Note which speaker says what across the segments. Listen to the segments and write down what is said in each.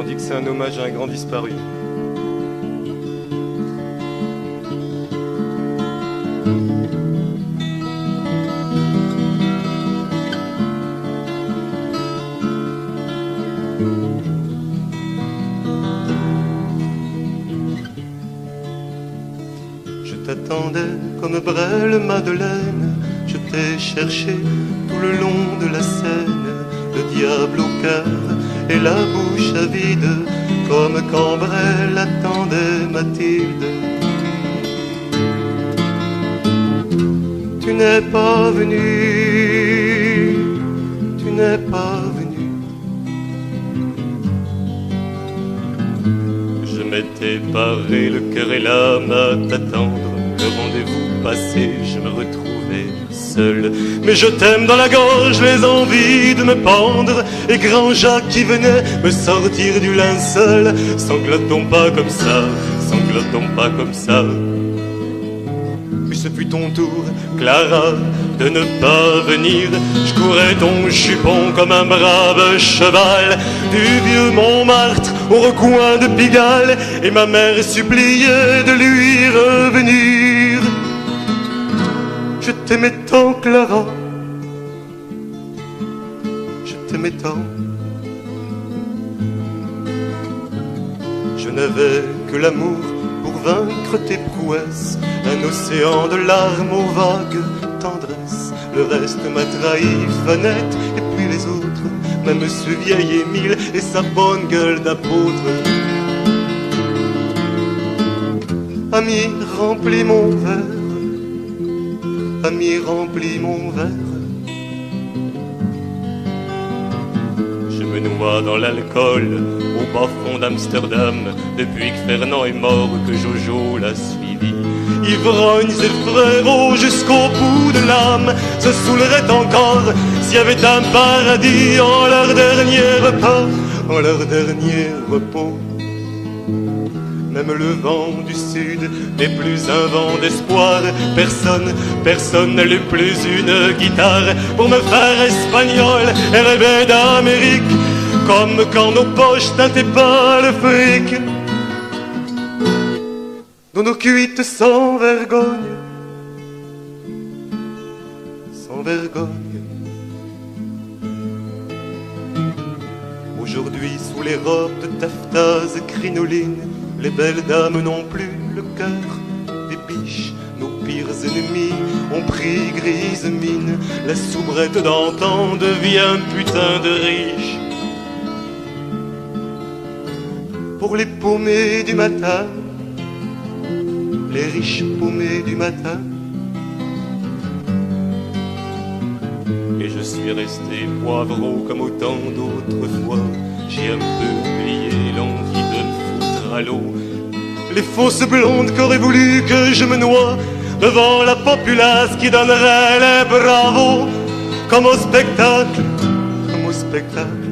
Speaker 1: On dit que c'est un hommage à un grand disparu.
Speaker 2: Je t'attendais comme Brel Madeleine, je t'ai cherché tout le long de la Seine, le diable au cœur et la bouche avide, comme quand Brel attendait Mathilde. Tu n'es pas venu, tu n'es pas venu. Je m'étais paré le cœur et l'âme à t'attendre. Le rendez-vous passé, je me retrouvais seul. Mais je t'aime dans la gorge, les envies de me pendre. Et grand Jacques qui venait me sortir du linceul. Sanglotons pas comme ça, sanglotons pas comme ça. Puis ce fut ton tour, Clara, de ne pas venir. Je courais ton jupon comme un brave cheval, du vieux Montmartre au recoin de Pigalle, et ma mère suppliait de lui revenir. Je t'aimais tant, Clara, je t'aimais tant. Je n'avais que l'amour pour vaincre tes prouesses, un océan de larmes aux vagues tendresse. Le reste m'a trahi, Fanette, et puis les autres, même ce vieil Émile et sa bonne gueule d'apôtre. Ami, remplis mon verre, ami, remplis mon verre. Je me noie dans l'alcool au bas fond d'Amsterdam, depuis que Fernand est mort, que Jojo l'a suivi. Ivrognes et frérots jusqu'au bout de l'âme se saouleraient encore s'il y avait un paradis en leur dernier repas, en leur dernier repos. Même le vent du sud n'est plus un vent d'espoir. Personne n'a lu plus une guitare pour me faire espagnol et rêver d'Amérique, comme quand nos poches teintaient pas le fric. Dans nos cuites sans vergogne, sans vergogne. Aujourd'hui, sous les robes de taffetas et crinolines, les belles dames n'ont plus le cœur des biches. Nos pires ennemis ont pris grise mine. La soubrette d'antan devient putain de riche. Pour les paumés du matin, les riches paumés du matin. Et je suis resté poivreau comme autant d'autres fois. J'ai un peu oublié l'envie de me foutre à l'eau. Les fausses blondes qu'auraient voulu que je me noie devant la populace qui donnerait les bravos. Comme au spectacle, comme au spectacle.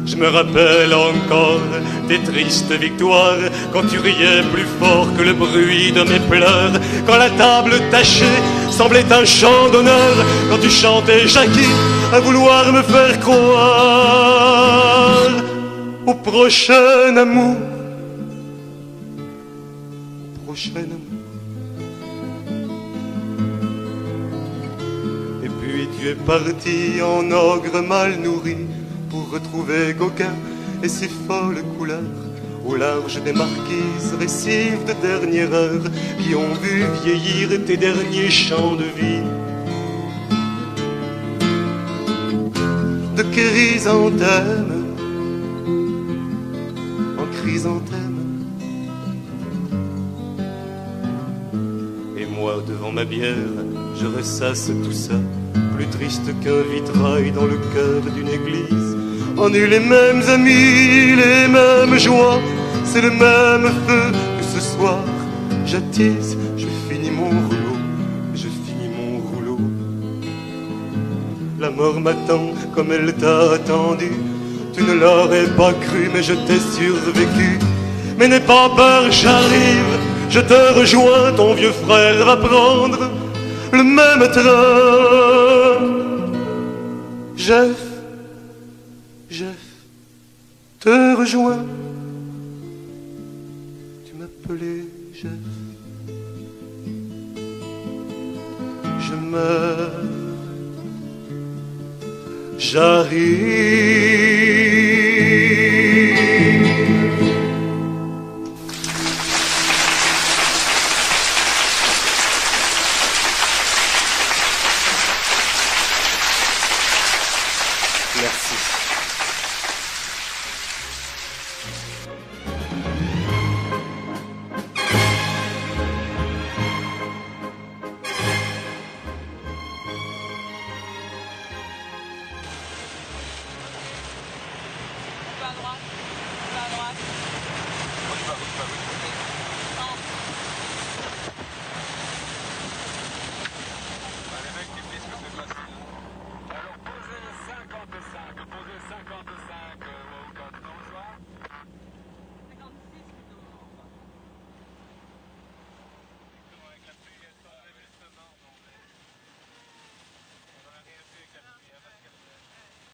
Speaker 2: Je me rappelle encore tes tristes victoires, quand tu riais plus fort que le bruit de mes pleurs, quand la table tachée semblait un chant d'honneur, quand tu chantais Jackie à vouloir me faire croire au prochain amour, au prochain amour. Et puis tu es parti en ogre mal nourri pour retrouver Gauguin et ses folles couleurs au large des marquises, récifs de dernière heure qui ont vu vieillir tes derniers chants de vie. De chrysanthème en chrysanthème. Et moi devant ma bière, je ressasse tout ça, plus triste qu'un vitrail dans le cœur d'une église. On eut les mêmes amis, les mêmes joies, c'est le même feu que ce soir. J'attise, je finis mon rouleau, je finis mon rouleau. La mort m'attend comme elle t'a attendu. Tu ne l'aurais pas cru, mais je t'ai survécu. Mais n'aie pas peur, j'arrive, je te rejoins. Ton vieux frère va prendre le même train. Jeff, te rejoins. Tu m'appelais Jeff. Je meurs. J'arrive.